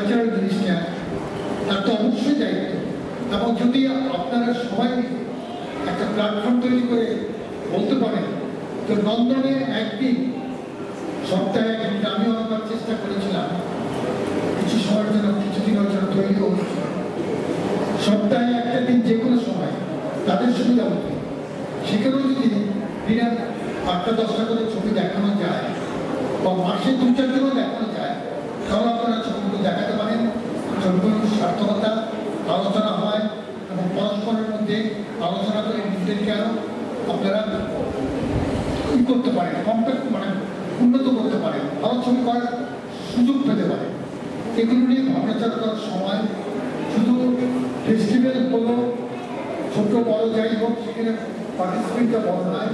Cultural জিনিসটা তার তো অবশ্যই দায়িত্ব। এবং যদি আপনারা সবাই একটা প্ল্যাটফর্ম তৈরি করে বলতে পারেন, তো নন্দনে একদিন সপ্তাহে একদিন আমিও আমার চেষ্টা করেছিলাম কিছু সময়ের জন্য, কিছুদিনের জন্য তৈরি হচ্ছিল, সপ্তাহে একটা দিন যে কোনো সময় তাদের সুবিধা হতো। সেখানেও যদি দিনের 8টা-10টা করে ছবি দেখানো যায় বা মাসে 2-4 দিনও দেখানো যায়, তাহলে আপনারা ছবিগুলো দেখাতে পারেন। ছবিগুলোর সার্থকতা আলোচনা হয় এবং পরস্পরের মধ্যে আলোচনা করে নিজেদেরকে আরো আপনারা ই করতে পারেন, কম্প্যাক্ট মানে উন্নত করতে পারেন, ভালো ছবি করার সুযোগ পেতে পারেন। এগুলো নিয়ে ভাবনাচারা করার সময় শুধু ফেস্টিভ্যাল হলো, ছোট বড় যাই হোক, সেখানে পার্টিসিপেন্টটা বড় নয়,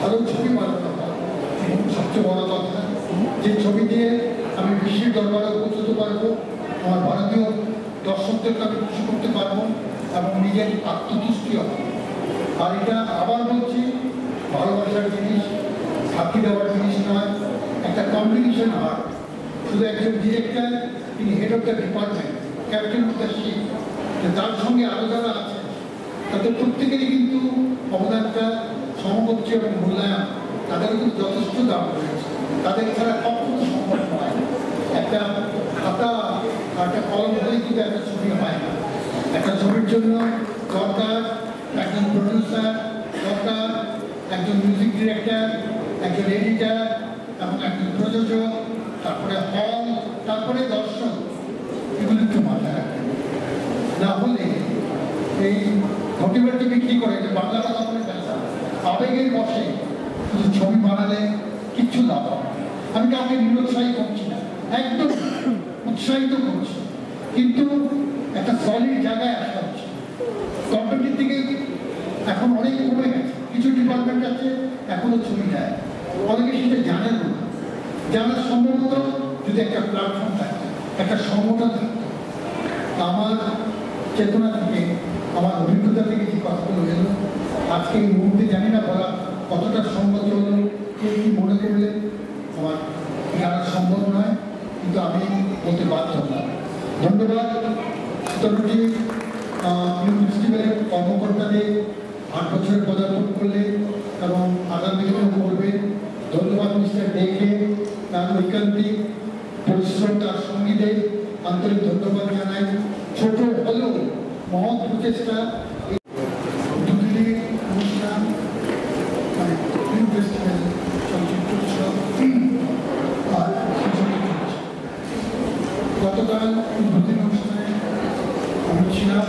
ভালো ছবি বানানো হয়। এবং সবচেয়ে বড় কথা, যে ছবি দিয়ে আমি বিশ্বের দরবারে পৌঁছতে পারবো, আমার ভারতীয় দর্শকদেরকে আমি খুশি করতে পারবো এবং নিজের আত্মতুষ্টি হবে। আর এটা আবার বলছি, ভালোবাসার জিনিস, ফাঁকি দেওয়ার জিনিস নয়, একটা কম্বিনেশন হয়। শুধু একজন ডিরেক্টর, তিনি head of the department, captain of the ship, তার সঙ্গে আরো যারা আছে তাদের প্রত্যেকেরই কিন্তু অবদানটা সমবর্তী এবং মূল্যায়ন তাদের কিন্তু যথেষ্ট দাম রয়েছে। তাদের ছাড়া কখনো সম্ভব নয়। একটা খাতা আর একটা কলম হলেই কিন্তু একটা ছবি হয় না। একটা ছবির জন্য দরকার একজন প্রডিউসার, দরকার একজন মিউজিক ডিরেক্টর, একজন এডিটার এবং একজন প্রযোজক, তারপরে হল, তারপরে দর্শক। এগুলো একটু মাথায় রাখবেন, না হলে এই ঘটিবাটি বিক্রি করে যে বাংলা কথা বলে ব্যবসা, আবেগের বসে শুধু ছবি বানালে কিচ্ছু লাভ হবে। আমি কাউকে নিরুৎসাহী করছি না, একদম উৎসাহিত করছি, কিন্তু একটা সলিড জায়গায় আসা হচ্ছে। গভর্নমেন্টের দিকে এখন অনেক কমে গেছে, কিছু ডিপার্টমেন্ট আছে এখনো ছবি দেয়, অনেকে সেটা জানেন না। জানার সম্ভবত যদি একটা প্ল্যাটফর্ম থাকে, একটা সংগঠন থাকতো। আমার চেতনা থেকে, আমার অভিজ্ঞতা থেকে যে কথাগুলো এলো আজকে এই মুহূর্তে জানি না বলা কতটা সম্মত হলো, কে কি মনে করলে আমার জানা সম্ভব নয়, কিন্তু আমি বলতে বাধ্য হলাম। ধন্যবাদ সীতাকুণ্ডী ফিল্ম ফেস্টিভ্যালের কর্মকর্তাদের 8 বছরের পদার্পণ করলে এবং আগামী দিনেও করবে। ধন্যবাদ মিস্টার ডেকে, তার ঐকান্তিক পরিশ্রম, তার সঙ্গীদের আন্তরিক ধন্যবাদ জানাই। ছোট হলেও মহৎ প্রচেষ্টা দুদিনের অনুষ্ঠান, মানে ফিল্ম ফেস্টিভ্যাল, চলচ্চিত্র উৎসব আর গতকাল উদ্বোধনী অনুষ্ঠানে আমি ছিলাম,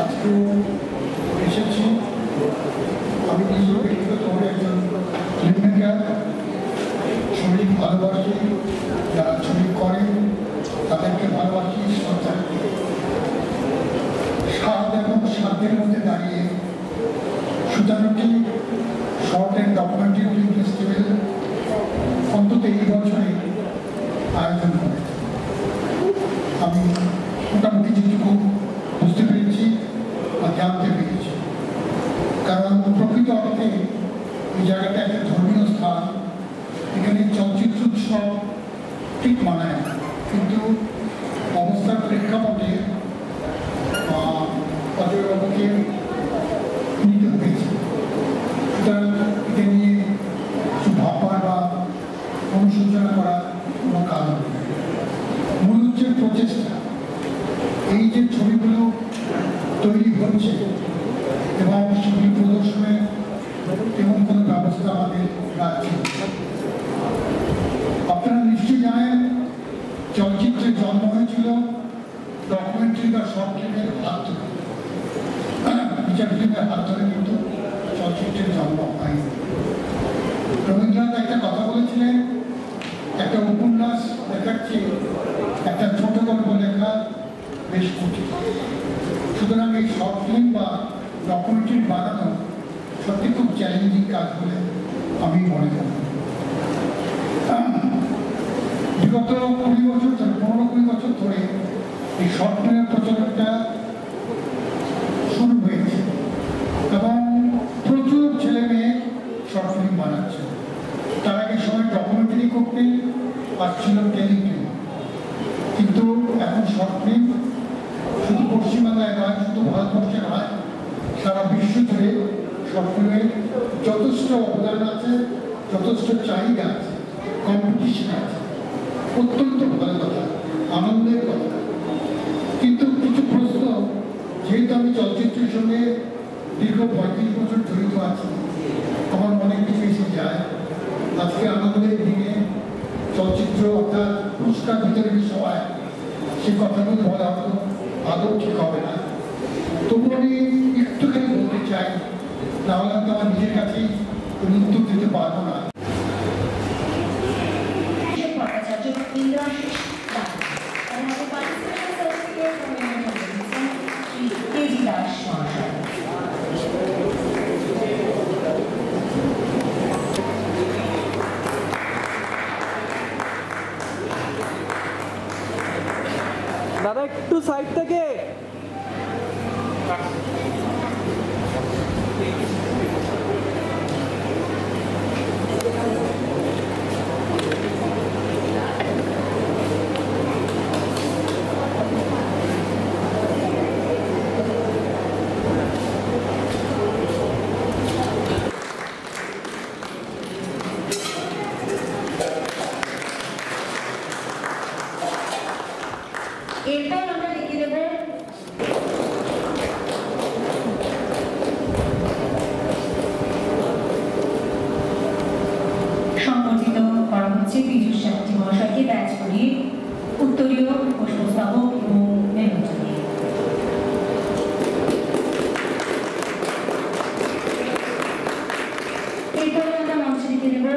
আজকেও এসেছি। আমি নিজেও ব্যক্তিগতভাবে একজন ফিল্ম মেকার, ছবি ভালোবাসি, যারা ছবি করেন তাদেরকে ভালোবাসি। স্বাদ এবং সাধ্যের মধ্যে দাঁড়িয়ে Sutanuti short and documentary film festival অন্তত এই বছরে আয়োজন করে। আমি মোটামুটি যেটুকু বুঝতে পেরেছি বা জানতে পেরেছি, কারণ প্রকৃত অর্থে এই জায়গাটা একটা ধর্মীয় স্থান। এখানে চলচ্চিত্র উৎসব ঠিক মানায় না, কিন্তু অবস্থার প্রেক্ষাপটে অজয়বাবুকে নিতে হয়েছে। সুতরাং এটা নিয়ে কিছু ভাববার বা অনুশোচনা করার কোনো কারণ নেই। মূল হচ্ছে প্রচেষ্টা, এই যে ছবিগুলো তৈরি হচ্ছে এবং সেগুলি প্রদর্শনের তেমন কোনো ব্যবস্থা আমাদের রাজ্যে। আপনারা নিশ্চয়ই জানেন চলচ্চিত্রের জন্ম হয়েছিল ডকুমেন্টারি বা শর্ট ফিল্মের হাত ধরে, ফিচার ফিল্মের হাত ধরে, কিন্তু চলচ্চিত্রের জন্ম হয়নি। রবীন্দ্রনাথ একটা কথা বলেছিলেন, একটা উপন্যাস লেখার চেয়ে একটা ছোট গল্প লেখা বেশ কঠিন। সুতরাং এই শর্ট ফিল্ম বা ডকুমেন্টারি বানানো সত্যি খুব চ্যালেঞ্জিং কাজ বলে আমি মনে করি। বিগত 20 বছর ধরে, 15-20 বছর ধরে এই শর্ট ফিল্মের প্রচলনটা শুরু হয়েছে এবং প্রচুর ছেলে মেয়ে শর্ট ফিল্ম বানাচ্ছে। তার আগে সময় ডকুমেন্টারি করতে আর ছিল টেলিফিল্ম। এখন শর্ট ফিল্ম শুধু পশ্চিমবাংলায় নয়, শুধু ভারতবর্ষে নয়, সারা বিশ্ব জুড়ে শর্ট ফিল্মের যথেষ্ট অবদান আছে, যথেষ্ট চাহিদা আছে, কম্পিটিশন আছে। অত্যন্ত ভালো কথা, আনন্দের কথা। কিন্তু কিছু প্রশ্ন, যেহেতু আমি চলচ্চিত্রের সঙ্গে দীর্ঘ 35 বছর জড়িত আছি, আমার মনে কিছু এসে যায়। আজকে আনন্দের দিনে চলচ্চিত্র অর্থাৎ পুরস্কার বিতরণের সময় সে কথাগুলো বলা হতো আদৌ ঠিক হবে না। তবু আমি একটুখানি বলতে চাই, তাহলে তো আমার নিজের কাছেই উত্তর দিতে পারবো না। দাদা একটু সাইড থেকে এরপর আমরা লিখে দেব সংগঠিত করা হচ্ছে পীযূষ চ্যাটার্জি মহাশয়কে ব্যাচ করিয়ে উত্তরীয় পুষ্পস্তবক এবং মেমোরি দিয়ে। এরপরে আমরা মঞ্চে লিখে দেব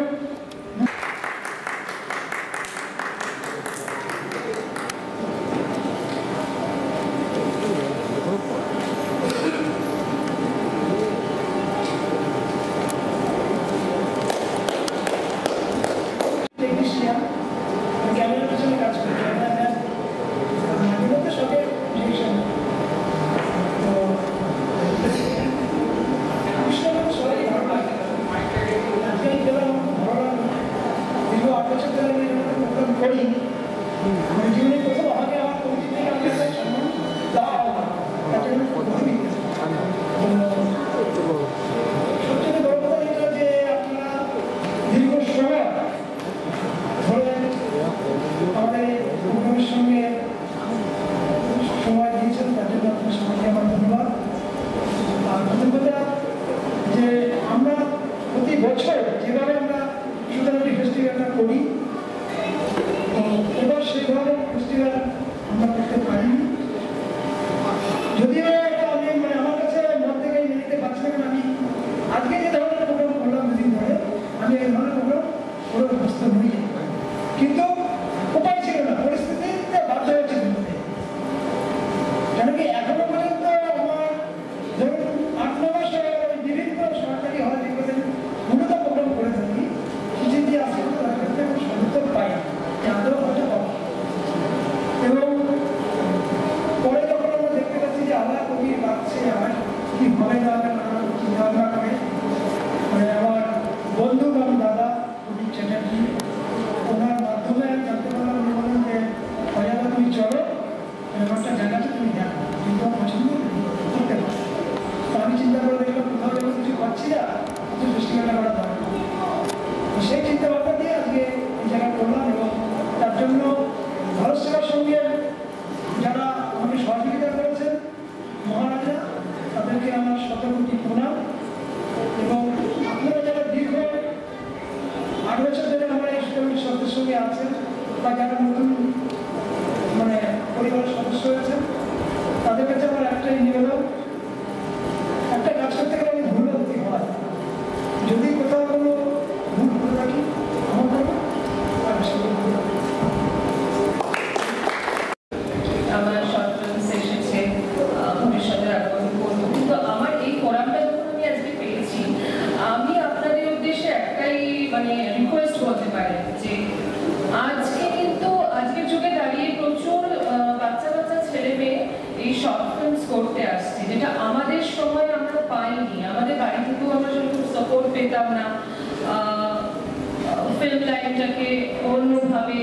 फिल्म लाइनটাকে অন্যভাবে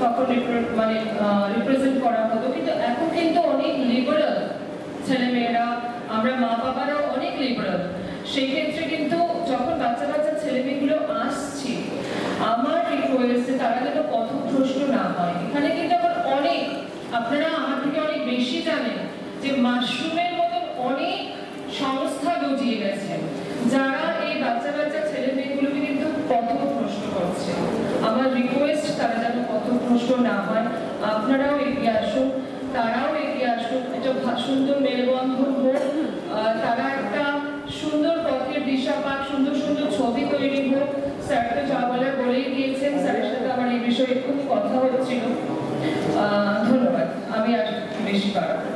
তখন মানে রিপ্রেজেন্ট করা হতো, কিন্তু এখন কিন্তু অনেক লিবারাল ছেলেমেয়েরা, আমরা মা বাবারাও অনেক লিবারাল। সেই ক্ষেত্রে কিন্তু যখন বাচ্চা বাচ্চা ছেলেমেয়েগুলো আসছে, আমার রিকোয়েস্ট তারা যেন পথভ্রষ্ট না হয়। এখানে কিন্তু আবার অনেক, আপনারা আমার থেকে অনেক বেশি জানেন যে মাশরুমের মতন অনেক সংস্থা গজিয়ে গেছে যারা এই বাচ্চা বাচ্চা ছেলে মেয়েগুলোকে কিন্তু পথভ্রষ্ট করছে। আমার রিকোয়েস্ট তারা যেন পথভ্রষ্ট না হয়, আপনারাও এগিয়ে আসুন, তারাও এগিয়ে আসুন, একটা সুন্দর মেলবন্ধন হোক, তারা একটা সুন্দর পথের দিশা পাক, সুন্দর সুন্দর ছবি তৈরি হোক। স্যার তো যা বলার বলেই দিয়েছেন, স্যারের সাথে আমার এই বিষয়ে খুব কথা হচ্ছিল। ধন্যবাদ, আমি আর বেশি পারব না।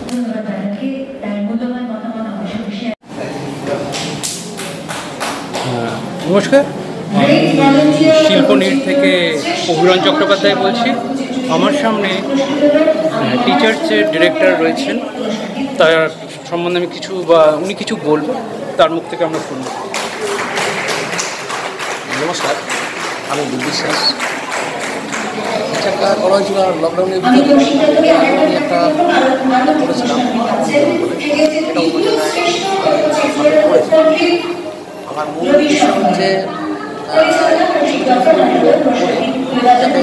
ধন্যবাদ দাদাকে, তার মূল্যবান মতামত অবশ্যই শেয়ার। নমস্কার, আমি শিল্পনীড় থেকে অভিরণ চট্টোপাধ্যায় বলছি। আমার সামনে টিচার্সের ডিরেক্টর রয়েছেন, তার সম্বন্ধে আমি কিছু উনি কিছু বলবেন, তার মুখ থেকে আমরা শুনব। নমস্কার, আমি বিশ্বাস। একটা করা হয়েছিল লকডাউনের ভিতরে, আমি একটা করেছিলাম। আমার মূল উদ্দেশ্য হচ্ছে যাতে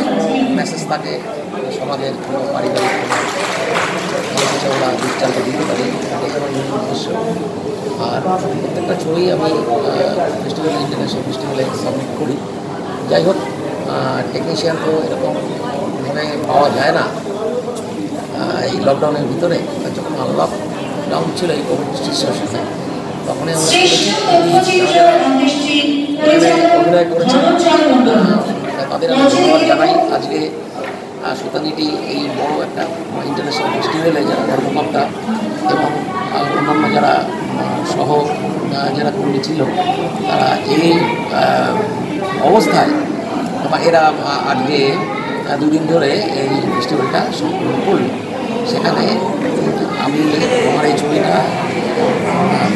মেসেজ থাকে সমাজের কোনো পারিবারিক কোনো কিছু ওরা দৃষ্টান্ত দিতে পারে, এটাই আমার মূল উদ্দেশ্য। আর প্রত্যেকটা ছবি আমি ফেস্টিভ্যালে, ইন্টারন্যাশনাল ফেস্টিভ্যালে সাবমিট করি। যাই হোক, টেকনিশিয়ান তো এরকমভাবে পাওয়া যায় না এই লকডাউনের ভিতরে। যখন লকডাউন ছিল এই কোভিড সিচুয়েশনে, তখনই আমরা অভিনয় করেছি। তাদের আমি ধন্যবাদ জানাই। আজকে সুতানিটি এই বড় একটা ইন্টারন্যাশনাল ফেস্টিভ্যালে যারা কর্মকর্তা এবং অন্যান্য যারা সহ যারা কর্মী ছিল, তারা এই অবস্থায় এরা আজকে দুদিন ধরে এই ফেস্টিভ্যালটা সম্পূর্ণ করল। সেখানে আমি আমার এই ছবিটা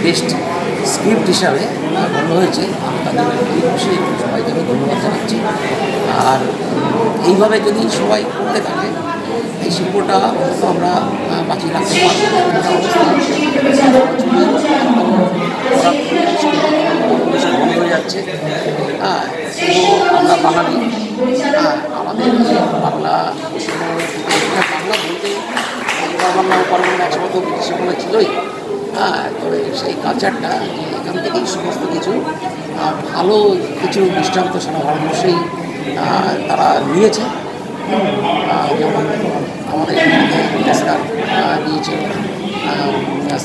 বেস্ট স্ক্রিপ্ট হিসাবে গণ্য হয়েছে। আমি তাদের খুশি, সবাইকে আমি ধন্যবাদ জানাচ্ছি। আর এইভাবে যদি সবাই করতে থাকে, এই শিল্পটা আমরা বাঁচিয়ে রাখতে পারবো। বন্ধ হয়ে যাচ্ছে। আমরা বাঙালি, আমাদের বাংলা বলতে বাংলা পরবর্তী একসময় তো ব্রিটিশ সময় ছিলই। তবে সেই কালচারটা এখান থেকেই সমস্ত কিছু ভালো কিছু দৃষ্টান্ত সারা ভারতবর্ষেই তারা নিয়েছে। যেমন আমাদের পুরস্কার নিয়েছে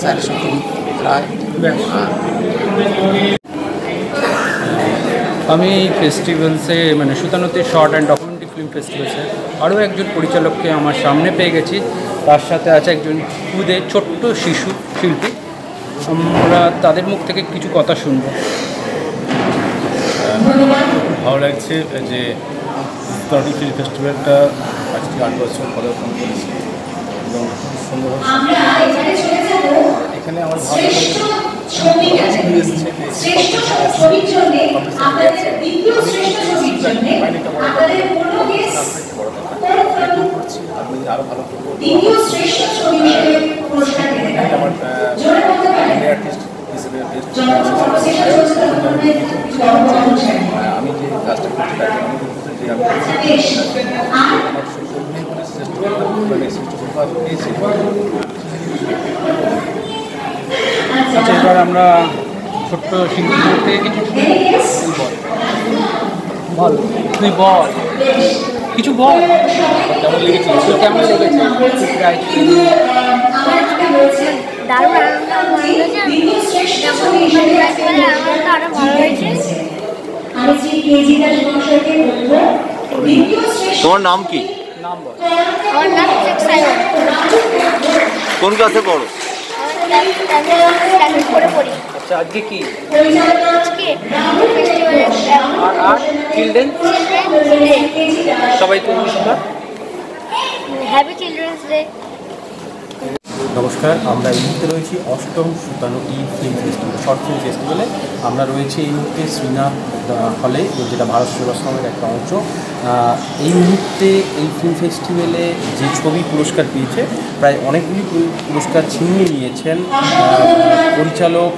স্যার সত্যজিৎ রায়। আমি এই ফেস্টিভ্যালসে মানে সুতানুতে শর্ট অ্যান্ড ডকুমেন্টারি ফিল্ম ফেস্টিভ্যালসে আরও একজন পরিচালককে আমার সামনে পেয়ে গেছি। তার সাথে আছে একজন খুদে ছোট্ট শিশু শিল্পী। আমরা তাদের মুখ থেকে কিছু কথা শুনব। ভালো লাগছে যে সুতানুটি ফিল্ম ফেস্টিভ্যালটা আজকে 8 বছর পদার্পণ করেছে এবং খুব সুন্দর এখানে আমার ভালো করছি, আমি আরও ভালো করবো। আমার আর্টিস্ট হিসেবে আমি যে কাজটা করতে পারি, আমি বলতে যে আমি আমার পেয়েছি। আচ্ছা, এবার আমরা ছোট্ট শিল্পী থেকে কিছু বল, তুই বল কিছু বল, কেমন লেগেছে? কেমন লেগেছে? দারুণ আনন্দ হয়েছে, আমার তো আরো ভালো হয়েছে। তোমার নাম কি? নাম বল। আমার নাম শেখ সাইমন। কোন ক্লাসে পড়ো? আমি করে পড়ি। আচ্ছা, আজকে কি? আজকে ফেস্টিভ্যাল আর চিলড্রেন ডে। সবাইকে উইশ কর। Happy children's day. নমস্কার, আমরা এই মুহূর্তে রয়েছি অষ্টম সুতানো ফিল্ম ফেস্টিভ্যাল, শর্ট ফিল্ম ফেস্টিভ্যালে। আমরা রয়েছি এই মুহূর্তে শ্রীনাথ হলে, যেটা ভারত সেবাশ্রমের একটা অংশ। এই মুহূর্তে এই ফিল্ম ফেস্টিভ্যালে যে ছবি পুরস্কার পেয়েছে, প্রায় অনেকগুলি পুরস্কার ছিনিয়ে নিয়েছেন পরিচালক,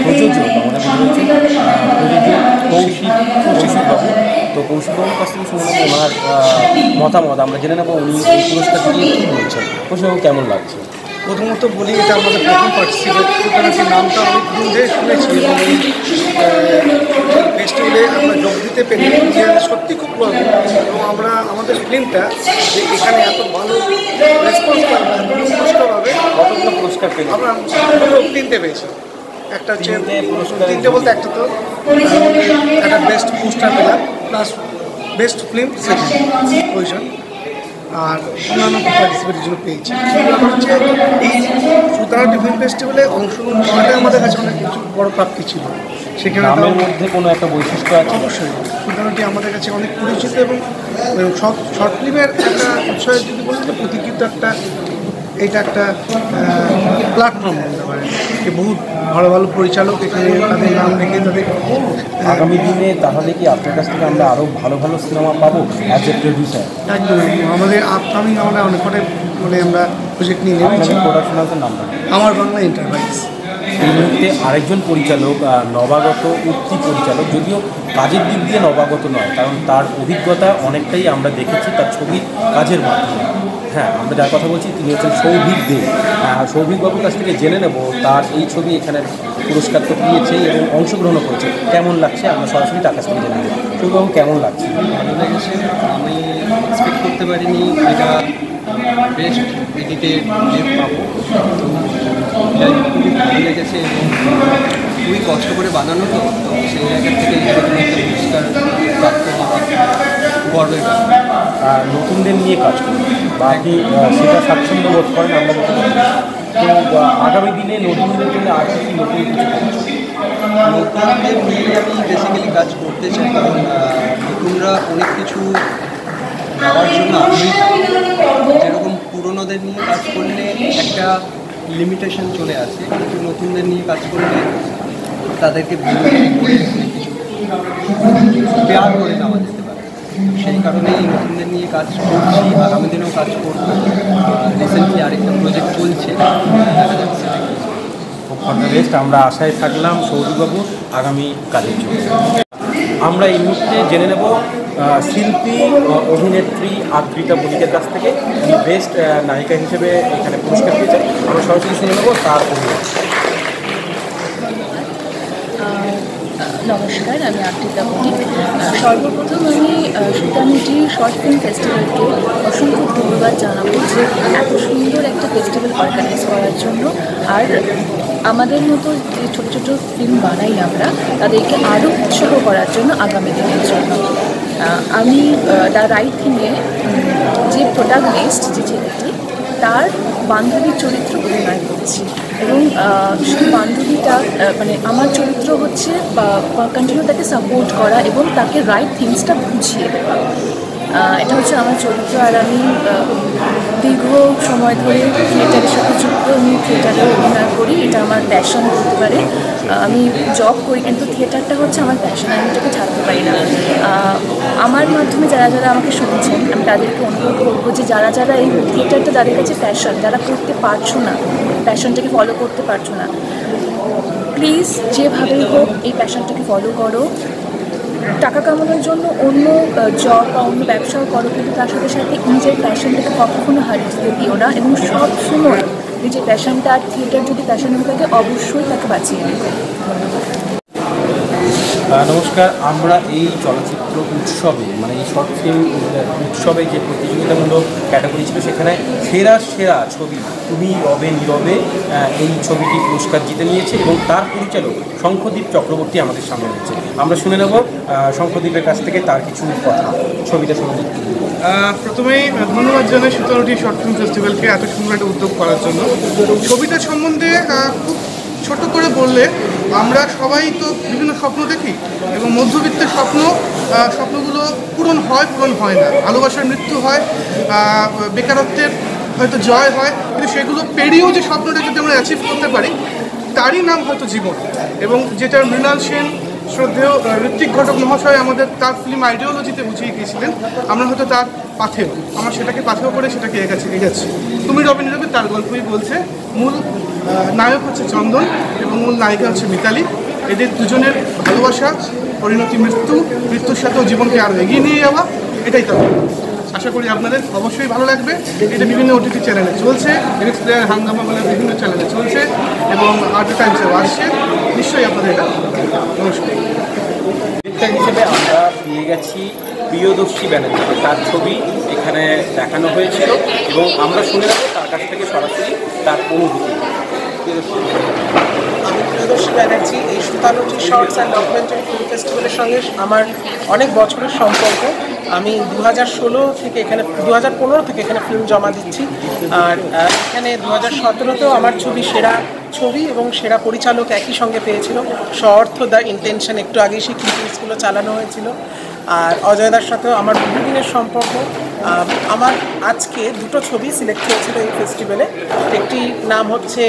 প্রযোজক, আমাদের মধ্যে রয়েছে প্রযোজক কৌশিকবাবু। তো কৌশিকবাবুর কাছ থেকে শুনে নেবো ওনার মতামত, আমরা জেনে নেবো উনি এই পুরস্কার দিয়ে কী বলছেন। কৌশিকবাবু, কেমন লাগছে? প্রথমত বলি, এটা আমাদের প্রথম পার্টিসিপেট, সুতরাং নামটা অনেক দিন ধরে শুনেছি এবং এই ফেস্টিভ্যালে আমরা যোগ দিতে পেরে সত্যি খুব গর্ব। এবং আমরা আমাদের ফিল্মটা যে এখানে এত ভালো রেসপন্স পাবে, পুরস্কার পাবে। কতগুলো পুরস্কার পেয়ে আমরা 3টে পেয়েছি। একটা হচ্ছে 3টে বলতে একটা তো একটা বেস্ট পোস্টার পেলাম, plus best film second position, আর অন্যান্য পার্টিসিপেটের জন্য পেয়েছি। হচ্ছে এই সুতারাটি ফিল্ম ফেস্টিভ্যালে অংশগ্রহণ করাটাই আমাদের কাছে অনেক কিছু বড় প্রাপ্তি ছিল। সেখানে নামের মধ্যে কোনো একটা বৈশিষ্ট্য আছে। অবশ্যই সুতারাটি আমাদের কাছে অনেক পরিচিত এবং শর্ট ফিল্মের একটা বিষয় যদি বলি, প্রতিকৃত একটা, এটা একটা প্ল্যাটফর্ম বলতে পারেন, যে বহু ভালো ভালো পরিচালক এখানে তাদের নাম রেখে তাদের আগামী দিনে তাহলে কি আপনার কাছ থেকে আমরা আরও ভালো ভালো সিনেমা পাবো অ্যাজ এ প্রডিউসার? একদম আমাদের আপকামিং আমরা অনেক কটাই আমরা প্রজেক্ট নিয়ে নেমেছি। প্রোডাকশন হাউসের নামটা আমার বাংলা এন্টারপ্রাইজ। এই মুহূর্তে আরেকজন পরিচালক, নবাগত উক্তি পরিচালক, যদিও কাজের দিক দিয়ে নবাগত নয়, কারণ তার অভিজ্ঞতা অনেকটাই আমরা দেখেছি তার ছবির কাজের মাধ্যমে। হ্যাঁ, আমরা যার কথা বলছি তিনি হচ্ছেন সৌভিক দে। সৌভিকবাবুর কাছ থেকে জেনে নেব তার এই ছবি এখানে পুরস্কার তো পেয়েছে এবং অংশগ্রহণ করেছে, কেমন লাগছে আমরা সরাসরি তার কাছ থেকে জেনে নেব। সৌভিকবাবু, কেমন লাগছে? ভালো লেগেছে। আমি এক্সপেক্ট করতে পারিনি এটা বেস্ট এডিটেড ক্লিপ পাবো। তো এটা খুবই ভালো লেগেছে এবং খুবই কষ্ট করে বানানো, তো সেই জায়গা থেকে এরকম একটা পুরস্কার প্রাপ্ত হওয়া গর্বের ব্যাপার। নতুনদের নিয়ে কাজ করেন বা আপনি সেটা স্বাচ্ছন্দ্য বোধ করেন, আমরা তো আগামী দিনে নতুনদের জন্য আর কি নতুন কিছু নতুনদের নিয়ে আমি বেসিক্যালি কাজ করতে চাই, কারণ নতুনরা অনেক কিছু দেওয়ার জন্য আগ্রহী। যেরকম পুরনোদের নিয়ে কাজ করলে একটা লিমিটেশন চলে আসে, কিন্তু নতুনদের নিয়ে কাজ করলে তাদেরকে পেয়ার করে নেওয়া যেতে পারে। সেই কারণেই নতুনদের নিয়ে কাজ করছি, আগামী দিনেও কাজ করবো। রিসেন্টলি আরেকটা প্রজেক্ট চলছে, দেখা যাচ্ছে সেটা কি। খুব রেস্ট, আমরা আশায় থাকলাম সৌভিকবাবু আগামী কাজের জন্য। আমরা এই মুহূর্তে জেনে নেব শিল্পী অভিনেত্রী আদ্রিতা বণিকের কাছ থেকে, তিনি বেস্ট নায়িকা হিসেবে এখানে পুরস্কার পেয়েছেন। আমরা সরাসরি শুনে নেব তার অভিনয়। নমস্কার, আমি আদ্রিতা বণিক। সর্বপ্রথম আমি সুতানুটি শর্ট ফিল্ম ফেস্টিভ্যালকে অসংখ্য ধন্যবাদ জানাবো যে এত সুন্দর একটা ফেস্টিভ্যাল অর্গানাইজ করার জন্য, আর আমাদের মতো যে ছোটো ছোটো ফিল্ম বানাই আমরা, তাদেরকে আরও উৎসাহ করার জন্য আগামী দিনের জন্য। আমি দ্য রাইট থিংয়ে যে প্রোটাগনিস্ট, যে ছেলেটি, তার বান্ধবীর চরিত্র অভিনয় করছি এবং সেই বান্ধবীটা মানে আমার চরিত্র হচ্ছে কন্টিনিউ তাকে সাপোর্ট করা এবং তাকে রাইট থিংসটা বুঝিয়ে দেওয়া। এটা হচ্ছে আমার চরিত্র। আর আমি দীর্ঘ সময় ধরে থিয়েটারের সাথে যুক্ত, আমি থিয়েটারে অভিনয় করি, এটা আমার প্যাশন বলতে পারে। আমি জব করি কিন্তু থিয়েটারটা হচ্ছে আমার প্যাশন, আমি এটাকে ছাড়তে পারি না। আমার মাধ্যমে যারা যারা আমাকে শুনছেন, আমি তাদেরকে অনুরোধ করবো যে যারা যারা এই থিয়েটারটা যাদের কাছে প্যাশন, যারা করতে পারছো না, প্যাশনটাকে ফলো করতে পারছো না, প্লিজ যেভাবেই হোক এই প্যাশনটাকে ফলো করো। টাকা কামানোর জন্য অন্য জব বা অন্য ব্যবসাও করো, কিন্তু তার সাথে সাথে নিজের প্যাশনটাকে কখনো হারিয়ে দিও না এবং সব সময় নিজের প্যাশনটা, আর থিয়েটার যদি প্যাশন হয়ে থাকে অবশ্যই তাকে বাঁচিয়ে নেবে। নমস্কার, আমরা এই চলচ্চিত্র উৎসবে, মানে এই শর্ট ফিল্ম উৎসবে যে প্রতিযোগিতামূলক ক্যাটাগরি ছিল, সেখানে সেরা ছবি তুমি রবে নীরবে এই ছবিটি পুরস্কার জিতে নিয়েছে এবং তার পরিচালক শঙ্খদীপ চক্রবর্তী আমাদের সামনে রয়েছে। আমরা শুনে নেব শঙ্খদীপের কাছ থেকে তার কিছু কথা ছবিটা সম্বন্ধে। প্রথমেই ধন্যবাদ জানাই সুতানুটি শর্ট ফিল্ম ফেস্টিভ্যালকে এত সুন্দর একটা উদ্যোগ করার জন্য। ছবিটা সম্বন্ধে খুব ছোট করে বললে, আমরা সবাই তো বিভিন্ন স্বপ্ন দেখি এবং মধ্যবিত্তের স্বপ্নগুলো পূরণ হয় না, ভালোবাসার মৃত্যু হয়, বেকারত্বের হয়তো জয় হয়, কিন্তু সেগুলো পেরিয়েও যে স্বপ্নটা যদি আমরা অ্যাচিভ করতে পারি তারই নাম হয়তো জীবন। এবং যেটা মৃণাল সেন শ্রদ্ধেয় ঋত্বিক ঘটক মহাশয় আমাদের তার ফিল্ম আইডিওলজিতে বুঝিয়ে গিয়েছিলেন, আমরা হয়তো তার পাথেও, আমরা সেটাকে পাথেও করে সেটাকে এগেছি। তুমি রবি নীরবে তার গল্পই বলছে। মূল নায়ক হচ্ছে চন্দন এবং মূল নায়িকা হচ্ছে মিতালি। এদের দুজনের ভালোবাসা, পরিণতি, মৃত্যুর সাথেও জীবনকে আরও এগিয়ে নিয়ে যাওয়া, এটাই তার। আশা করি আপনাদের অবশ্যই ভালো লাগবে। এটা বিভিন্ন OTT চ্যানেলে চলছে, মিনিক্স প্লেয়ার, হাঙ্গামা বলে বিভিন্ন চ্যানেলে চলছে এবং আর্ট টাইমসেও আসছে। নিশ্চয়ই আপনাদের এটা নমস্কার। হিসেবে আমরা পেয়ে গেছি প্রিয়দর্শী ব্যানার্জি, তার ছবি এখানে দেখানো হয়েছিল এবং আমরা শুনে নেব তার কাছ থেকে সরাসরি তার অনুভূতি। আমি প্রিয়দর্শী ব্যানার্জি। এই Sutanuti shorts and documentary film ফেস্টিভ্যালের সঙ্গে আমার অনেক বছরের সম্পর্ক। আমি 2016 থেকে এখানে 2015 থেকে এখানে ফিল্ম জমা দিচ্ছি। আর এখানে 2017তেও আমার সেরা ছবি এবং সেরা পরিচালক একই সঙ্গে পেয়েছিল। সঅর্থ দ্য ইন্টেনশন, একটু আগেই সেই ক্লিপিংসগুলো চালানো হয়েছিল। আর অজয়দার সাথেও আমার বহুদিনের সম্পর্ক। আমার আজকে দুটো ছবি সিলেক্ট হয়েছিল এই ফেস্টিভ্যালে। একটি নাম হচ্ছে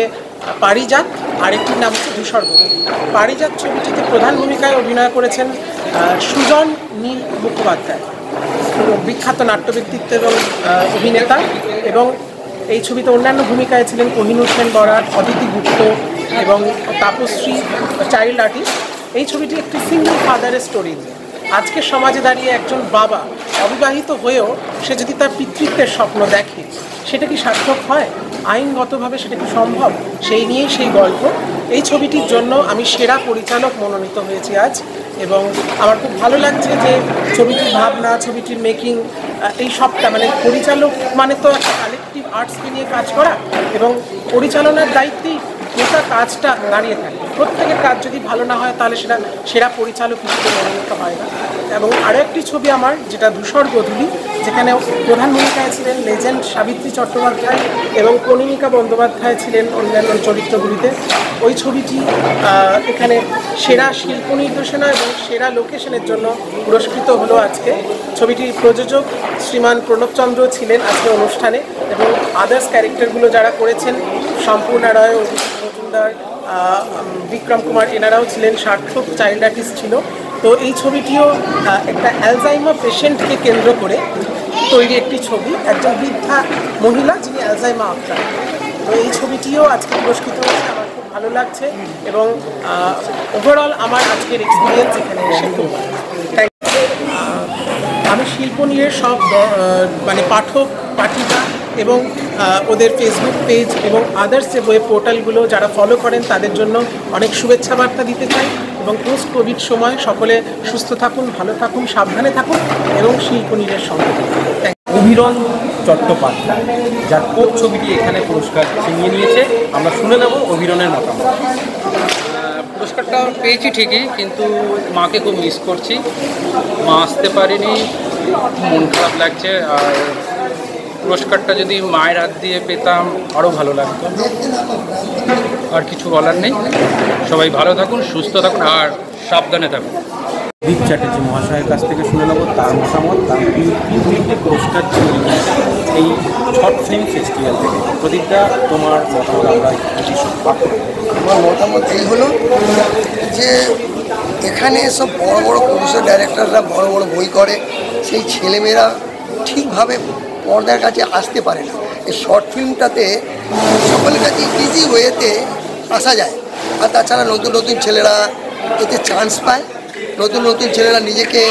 পারিজাত, আরেকটির নাম হচ্ছে ধূসর্গ। পারিজাত ছবিটিতে প্রধান ভূমিকায় অভিনয় করেছেন সুজন নীল মুখোপাধ্যায়, বিখ্যাত নাট্য ব্যক্তিত্ব এবং অভিনেতা। এবং এই ছবিতে অন্যান্য ভূমিকায় ছিলেন কোহিনূর সেন বরাট, অদিতি গুপ্ত এবং তাপশ্রী, চাইল্ড আর্টিস্ট। এই ছবিটি একটি সিঙ্গল ফাদারের স্টোরি। আজকের সমাজে দাঁড়িয়ে একজন বাবা অবিবাহিত হয়েও সে যদি তার পিতৃত্বের স্বপ্ন দেখে, সেটা কি সার্থক হয়? আইনগতভাবে সেটা কি সম্ভব? সেই নিয়েই সেই গল্প। এই ছবিটির জন্য আমি সেরা পরিচালক মনোনীত হয়েছি আজ। এবং আমার খুব ভালো লাগছে যে ছবিটির ভাবনা, ছবিটির মেকিং, এই সবটা মানে পরিচালক মানে তো একটা কালেকটিভ আর্টসকে নিয়ে কাজ করা এবং পরিচালনার দায়িত্বেই গোটা কাজটা দাঁড়িয়ে থাকে। প্রত্যেকের কাজ যদি ভালো না হয় তাহলে সেটা সেরা পরিচালক হিসেবে মনোনীত হয় না। এবং আরও একটি ছবি আমার, যেটা ধূসর গধূলি, যেখানে প্রধান ভূমিকায় ছিলেন লেজেন্ড সাবিত্রী চট্টোপাধ্যায় এবং কনিনিকা বন্দ্যোপাধ্যায় ছিলেন অন্যান্য চরিত্রগুলিতে। ওই ছবিটি এখানে সেরা শিল্প নির্দেশনা এবং সেরা লোকেশনের জন্য পুরস্কৃত হলো আজকে। ছবিটির প্রযোজক শ্রীমান প্রণবচন্দ্র ছিলেন আজকে অনুষ্ঠানে এবং আদার্স ক্যারেক্টারগুলো যারা করেছেন, সম্পূর্ণা রায়, মজুমদার, বিক্রম কুমার, এনারাও ছিলেন। সার্থক চাইল্ড আর্টিস্ট ছিল। তো এই ছবিটিও একটা অ্যালজাইমার পেশেন্টকে কেন্দ্র করে তৈরি একটি ছবি, একজন বৃদ্ধা মহিলা যিনি অ্যালজাইমার আক্রান্ত। তো এই ছবিটিও আজকে পুরস্কৃত হয়েছে। আমার খুব ভালো লাগছে এবং ওভারঅল আমার আজকের এক্সপিরিয়েন্স এখানে এসে খুব ভালো। আমি শিল্প নিয়ে সব মানে পাঠক, পাঠিকা এবং ওদের ফেসবুক পেজ এবং আদার্স যে ওয়েব পোর্টালগুলো যারা ফলো করেন তাদের জন্য অনেক শুভেচ্ছা বার্তা দিতে চাই। এবং পোস্ট কোভিড সময় সকলে সুস্থ থাকুন, ভালো থাকুন, সাবধানে থাকুন এবং শিল্পনীরের সঙ্গে থাকুন। অভিরণ চট্টোপাধ্যায়, যার কোপ ছবিটি এখানে পুরস্কার ছিনিয়ে নিয়েছে, আমরা শুনে নেব অভিরণের মতামত। পুরস্কারটা পেয়েছি ঠিকই, কিন্তু মাকে খুব মিস করছি। মা আসতে পারিনি, মন খারাপ লাগছে। আর পুরস্কারটা যদি মায়ের হাত দিয়ে পেতাম আরও ভালো লাগতো। আর কিছু বলার নেই। সবাই ভালো থাকুন, সুস্থ থাকুন আর সাবধানে থাকুন। দীপ চ্যাটার্জি মহাশয়ের কাছ থেকে শুনে নেব তার মতামত। তার তিনটি পুরস্কার ছিল এই শর্ট ফিল্ম ফেস্টিভ্যাল থেকে। প্রদীপদা, তোমার মতামত আমরা আমার মতামত এই হলো যে এখানে সব বড় বড় প্রডিউসার, ডাইরেক্টররা বড় বড় বই করে, সেই ছেলেমেয়েরা ঠিকভাবে পর্দার কাছে আসতে পারে না। এই শর্ট ফিল্মটাতে সকলের কাছে ইজি ওয়েতে আসা যায়। আর তাছাড়া নতুন নতুন ছেলেরা এতে চান্স পায়। নতুন নতুন ছেলেরা নিজেকে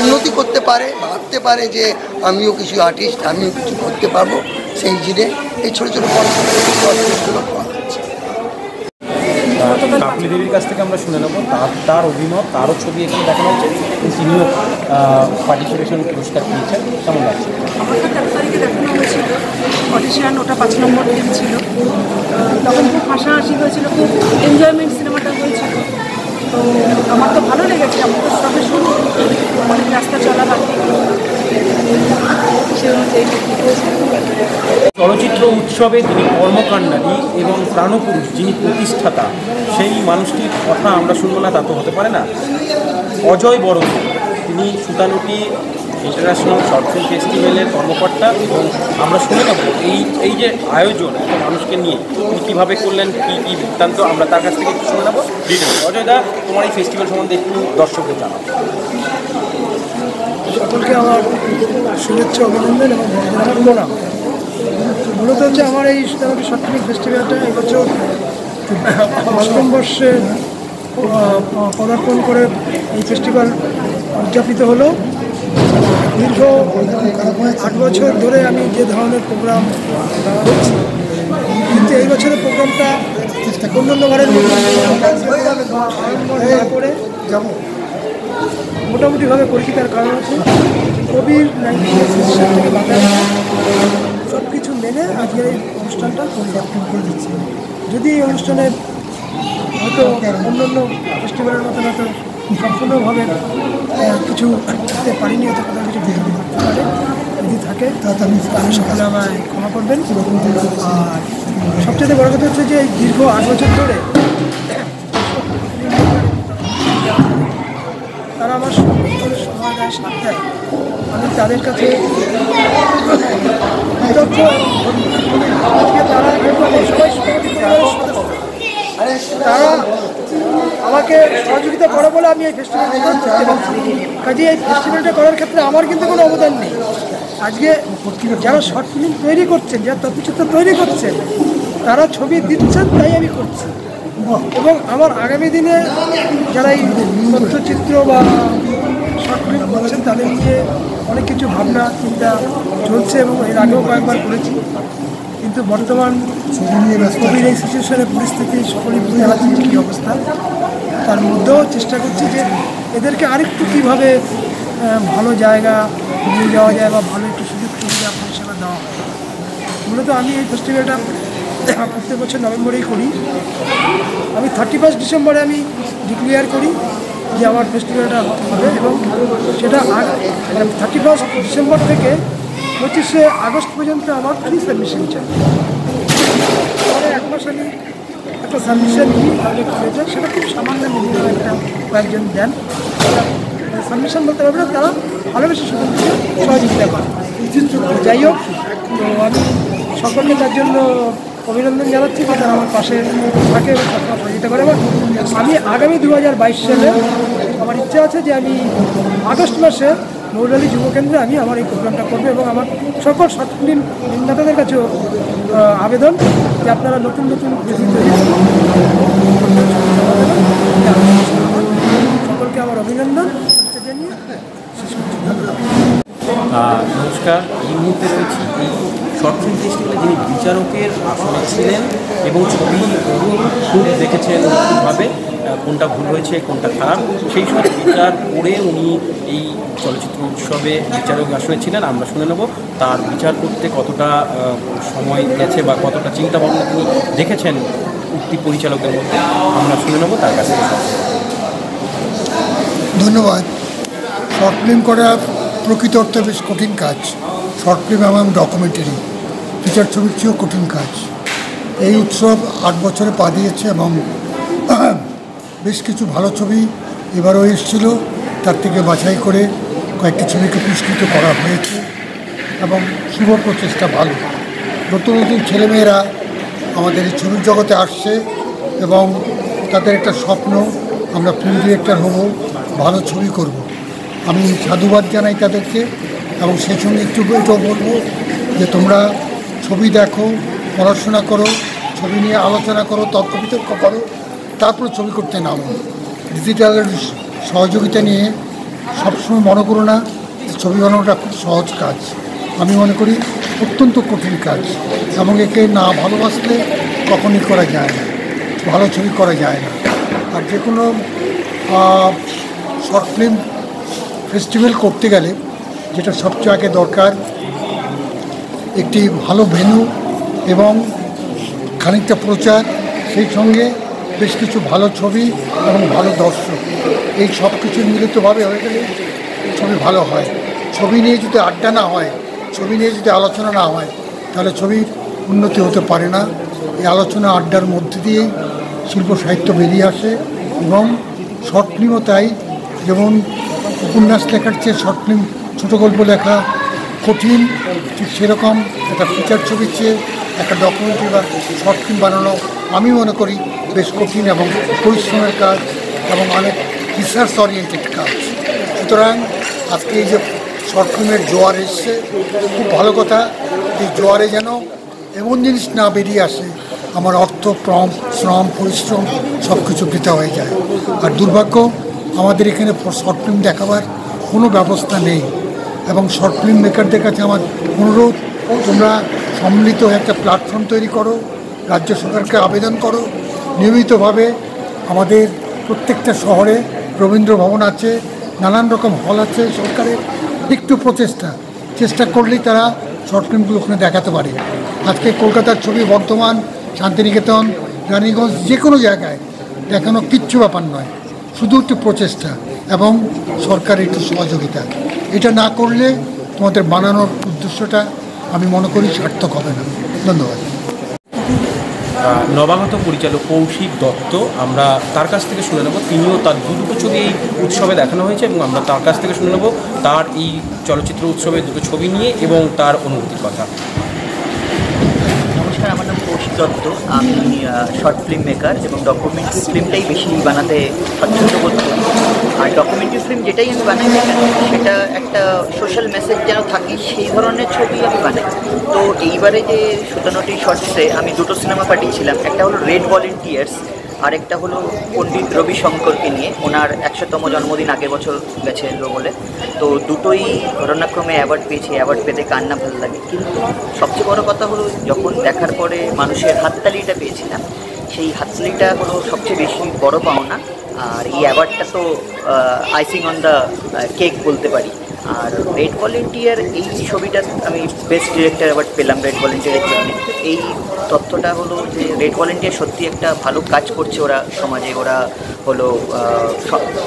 উন্নতি করতে পারে, ভাবতে পারে যে আমিও কিছু আর্টিস্ট, আমিও কিছু করতে পারবো। সেই জিনে এই ছোটো ছোটো পড়াশোনাগুলো করা হচ্ছে। কাকলি দেবীর কাছ থেকে আমরা শুনে নেব তার অভিমত। তারও ছবি এখানে দেখানো হচ্ছে, তিনিও পার্টিসিপেশন পুরস্কার পেয়েছেন। কেমন লাগছে? আমার তো 13 তারিখে দেখানো হয়েছিল অডিশন, ওটা 5 নম্বর ফিল্ম ছিল। তখন খুব হাসাহাসি হয়েছিল, খুব এনজয়মেন্ট সিনেমাটা হয়েছিল। তো আমার তো ভালো লেগেছে। আমার তো সবে শুরু, অনেক রাস্তা চলা বাকি। সে অনুযায়ী চলচ্চিত্র উৎসবে যিনি কর্মকাণ্ডারী এবং প্রাণপুরুষ, যিনি প্রতিষ্ঠাতা, সেই মানুষটির কথা আমরা শুনবো না তা তো হতে পারে না। অজয় বড়, তিনি সুতানুটি ইন্টারন্যাশনাল শর্ট ফিল্ম ফেস্টিভ্যালের কর্মকর্তা, এবং আমরা শুনে নেব এই যে আয়োজন এত মানুষকে নিয়ে তিনি কীভাবে করলেন, কী কী বৃত্তান্ত, আমরা তার কাছ থেকে একটু শুনে নেব ডিটেলস। অজয় দা, তোমার এই ফেস্টিভ্যাল সম্বন্ধে একটু দর্শকদের জানাও। সকলকে আমার শুভেচ্ছা, অভিনন্দন এবং প্রণাম। মূলত হচ্ছে আমার এই সুতারটি শর্ট ফিল্ম ফেস্টিভ্যালটা এবছর 8ম বর্ষে পদার্পণ করে এই ফেস্টিভ্যাল উদযাপিত হলো। দীর্ঘ 8 বছর ধরে আমি যে ধরনের প্রোগ্রাম করছি, কিন্তু এই বছরের প্রোগ্রামটা অন্যান্যবারের করে যাব মোটামুটিভাবে করেছি। তার কারণ হচ্ছে কোভিড-19 থেকে বাংলাদেশ সব কিছু মেনে আজকের এই অনুষ্ঠানটা পরিবর্তন করে দিচ্ছে। যদি এই অনুষ্ঠানে হয়তো অন্যান্য ফেস্টিভ্যালের মতো হয়তো সম্পূর্ণভাবে কিছু করতে পারিনি, হয়তো কোথাও কিছু থাকতে পারে, যদি থাকে তাহলে আমি সকলে আমায় ক্ষমা করবেন। আর সবচেয়ে বড় কথা হচ্ছে যে এই দীর্ঘ 8 বছর ধরে তারা আমার সময় দেয়, সাথ দেয়। আমি তাদের কাছে কৃতজ্ঞ। আজকে তারা সবাই তারা আমাকে সহযোগিতা করে বলে আমি এই ফেস্টিভ্যালটা করতে পারছি। কাজে এই ফেস্টিভ্যালটা করার ক্ষেত্রে আমার কিন্তু কোনো অবদান নেই। আজকে যারা শর্ট ফিল্ম তৈরি করছেন, যারা তথ্যচিত্র তৈরি করছেন, তারা ছবি দিচ্ছেন, তাই আমি করছি। এবং আমার আগামী দিনে যারা এই তথ্যচিত্র বা শর্ট ফিল্ম করছেন তাদের নিয়ে অনেক কিছু ভাবনা চিন্তা চলছে, এবং এর আগেও কয়েকবার করেছি। কিন্তু বর্তমান কোভিড এই সিচুয়েশনের পরিস্থিতি সকলেই বুঝতে পারছি যে কী অবস্থা। তার মধ্যেও চেষ্টা করছি যে এদেরকে আরেকটু কীভাবে ভালো জায়গা নিয়ে যাওয়া যায় বা ভালো একটু সুযোগ সুবিধা পরিষেবা দেওয়া হয়। মূলত আমি এই ফেস্টিভ্যালটা প্রত্যেক বছর নভেম্বরেই করি। আমি 31 ডিসেম্বরে আমি ডিক্লেয়ার করি যে আমার ফেস্টিভ্যালটা হবে, এবং সেটা 31 ডিসেম্বর থেকে 25শে আগস্ট পর্যন্ত আমার ফ্রি সাবমিশন চাই। পরে 1 মাস আমি একটা সাবমিশন নিই, তাহলে কলেজে সেটা খুব সামান্য মূল্যে একটা কয়েকজন দেন। সাবমিশন বলতে পারবে না, তারা ভালোবেসে সুযোগ দিয়ে সহযোগিতা করে। যাই হোক, তো আমি সকলকে তার জন্য অভিনন্দন জানাচ্ছি যে তারা আমার পাশে থাকে এবং সবসময় সহযোগিতা করে। এবং আমি আগামী 2022 সালে আমার ইচ্ছা আছে যে আমি আগস্ট মাসে মৌলালী যুবকেন্দ্রে আমি আমার এই প্রোগ্রামটা করবো, এবং আমার সকল শর্ট ফিল্ম নির্মাতাদের কাছেও আবেদন যে আপনারা নতুন নতুন ছবি তৈরি সকলকে আমার অভিনন্দন জানিয়ে নমস্কার। এই মুহূর্তে রয়েছি এই শর্ট ফিল্ম ফেস্টিভ্যালে যিনি বিচারকের আসনে ছিলেন এবং ছবি খুব দেখেছেন খুবভাবে কোনটা ভুল হয়েছে কোনটা খারাপ, সেই সব বিচার করে উনি এই চলচ্চিত্র উৎসবে বিচারক আসনে ছিলেন। আমরা শুনে নেব তার বিচার করতে কতটা সময় গেছে বা কতটা চিন্তাভাবনা তিনি দেখেছেন উক্তি পরিচালকদের মধ্যে, আমরা শুনে নেব তার কাছে। ধন্যবাদ। শর্ট ফিল্ম করা প্রকৃত অর্থে বেশ কঠিন কাজ। শর্ট ফিল্ম এবং ডকুমেন্টারি ফিচার ছবির চেয়েও কঠিন কাজ। এই উৎসব 8 বছরে পা দিয়েছে এবং বেশ কিছু ভালো ছবি এবারও এসেছিল, তার থেকে বাছাই করে কয়েকটি ছবিকে পুরস্কৃত করা হয়েছে এবং শুভ প্রচেষ্টা ভালো। নতুন নতুন ছেলেমেয়েরা আমাদের এই ছবির জগতে আসছে এবং তাদের একটা স্বপ্ন, আমরা ফিল্ম ডিরেক্টর হব, ভালো ছবি করব। আমি সাধুবাদ জানাই তাদেরকে, এবং সেই সঙ্গে একটু এটাও বলবো যে তোমরা ছবি দেখো, পড়াশোনা করো, ছবি নিয়ে আলোচনা করো, তর্ক বিতর্ক করো, তারপর ছবি করতে নামো। ডিজিটালের সহযোগিতা নিয়ে সবসময় মনে করো না ছবি বানানোটা খুব সহজ কাজ। আমি মনে করি অত্যন্ত কঠিন কাজ, এবং একে না ভালোবাসলে কখনই করা যায় না, ভালো ছবি করা যায় না। আর যে কোনো শর্ট ফিল্ম ফেস্টিভ্যাল করতে গেলে যেটা সবচেয়ে আগে দরকার একটি ভালো ভেন্যু এবং খানিকটা প্রচার, সেই সঙ্গে বেশ কিছু ভালো ছবি এবং ভালো দর্শক, এই সব কিছু মিলিতভাবে হয়ে গেলে ছবি ভালো হয়। ছবি নিয়ে যদি আড্ডা না হয়, ছবি নিয়ে যদি আলোচনা না হয়, তাহলে ছবির উন্নতি হতে পারে না। এই আলোচনা আড্ডার মধ্যে দিয়েই শিল্প সাহিত্য বেরিয়ে আসে, এবং শর্ট ফিল্মও তাই। যেমন উপন্যাস লেখার চেয়ে শর্ট ফিল্ম ছোটো গল্প লেখা কঠিন, ঠিক সেরকম একটা ফিচার ছবির চেয়ে একটা ডকুমেন্টারি বা শর্ট ফিল্ম বানানো আমি মনে করি বেশ কঠিন এবং পরিশ্রমের কাজ এবং অনেক রিসার্চ ওরিয়েন্টেড কাজ। সুতরাং আজকে এই যে শর্ট ফিল্মের জোয়ার এসছে, খুব ভালো কথা। এই জোয়ারে যেন এমন জিনিস না বেরিয়ে আসে আমার অর্থ, শ্রম, পরিশ্রম সব কিছু বৃথা হয়ে যায়। আর দুর্ভাগ্য আমাদের এখানে শর্ট ফিল্ম দেখাবার কোনো ব্যবস্থা নেই। এবং শর্ট ফিল্ম মেকারদের কাছে আমার অনুরোধ, তোমরা সম্মিলিত একটা প্ল্যাটফর্ম তৈরি করো, রাজ্য সরকারকে আবেদন করো, নিয়মিতভাবে আমাদের প্রত্যেকটা শহরে রবীন্দ্র ভবন আছে, নানান রকম হল আছে সরকারের, একটু চেষ্টা করলেই তারা শর্ট ফিল্মগুলো ওখানে দেখাতে পারে। আজকে কলকাতার ছবি বর্ধমান, শান্তিনিকেতন, রানীগঞ্জ যে কোনো জায়গায় দেখানো কিচ্ছু ব্যাপার নয়, শুধু একটু প্রচেষ্টা এবং সরকারের একটু সহযোগিতা। এটা না করলে তোমাদের বানানোর উদ্দেশ্যটা আমি মনে করি সার্থক হবে না। ধন্যবাদ। নবাগত পরিচালক কৌশিক দত্ত, আমরা তার কাছ থেকে শুনে নেব। তিনিও তার দুটো ছবি এই উৎসবে দেখানো হয়েছে এবং আমরা তার কাছ থেকে শুনে নেব তার এই চলচ্চিত্র উৎসবে দুটো ছবি নিয়ে এবং তার অনুভূতির কথা। নমস্কার, আমার নাম কৌশিক দত্ত। আমি শর্ট ফিল্ম মেকার এবং ডকুমেন্টারি ফিল্মটাই বেশি বানাতে স্বচ্ছন্দ বোধ করি। আর ডকুমেন্টারি ফিল্ম যেটাই আমি বানাই না কেন, সেটা একটা সোশ্যাল মেসেজ যেন থাকে সেই ধরনের ছবি আমি বানাই। তো এইবারে যে 17টি শর্টসে আমি দুটো সিনেমা পাঠিয়েছিলাম, একটা হলো রেড ভলেন্টিয়ার্স, আরেকটা হলো পণ্ডিত রবিশঙ্করকে নিয়ে। ওনার 100তম জন্মদিন আগের বছর গেছিল বলে। তো দুটোই ঘটনাক্রমে অ্যাওয়ার্ড পেয়েছে। অ্যাওয়ার্ড পেতে কার না ভালো লাগে, কিন্তু সবচেয়ে বড় কথা হলো যখন দেখার পরে মানুষের হাততালিটা পেয়েছিলাম, সেই হাততালিটা হলো সবচেয়ে বেশি বড় পাওনা। আর এই অ্যাওয়ার্ডটা তো আইসিং অন দ্য কেক বলতে পারি। আর রেড ভলেন্টিয়ার এই ছবিটা আমি বেস্ট ডিরেক্টর অ্যাওয়ার্ড পেলাম রেড ভলেন্টিয়ারের জন্য। এই তথ্যটা হলো যে রেড ভলেন্টিয়ার সত্যি একটা ভালো কাজ করছে ওরা সমাজে। ওরা হলো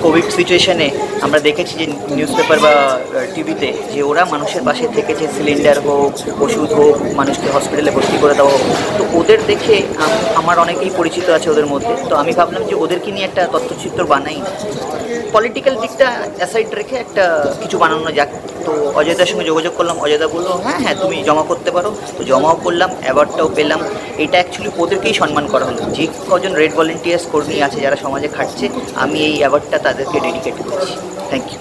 কোভিড সিচুয়েশনে আমরা দেখেছি যে নিউজ পেপার বা টিভিতে যে ওরা মানুষের পাশে থেকেছে, সিলিন্ডার হোক, ওষুধ হোক, মানুষকে হসপিটালে ভর্তি করে দেওয়া হোক। তো ওদের দেখে আমার অনেকেই পরিচিত আছে ওদের মধ্যে। তো আমি ভাবলাম যে ওদেরকে নিয়ে একটা তথ্যচিত্র বানাই, পলিটিক্যাল দিকটা অ্যাসাইড রেখে একটা কিছু বানানো যাক। তো অজয়দার সঙ্গে যোগাযোগ করলাম, অজয়দা বললো হ্যাঁ তুমি জমা করতে পারো। তো জমাও করলাম, অ্যাওয়ার্ডটাও পেলাম। এটা অ্যাকচুয়ালি ওদেরকেই সম্মান করা হলো। যে কজন রেড ভলেন্টিয়ার্স কর্মী আছে যারা সমাজে খাটছে, আমি এই অ্যাওয়ার্ডটা তাদেরকে ডেডিকেট করছি। Thank you.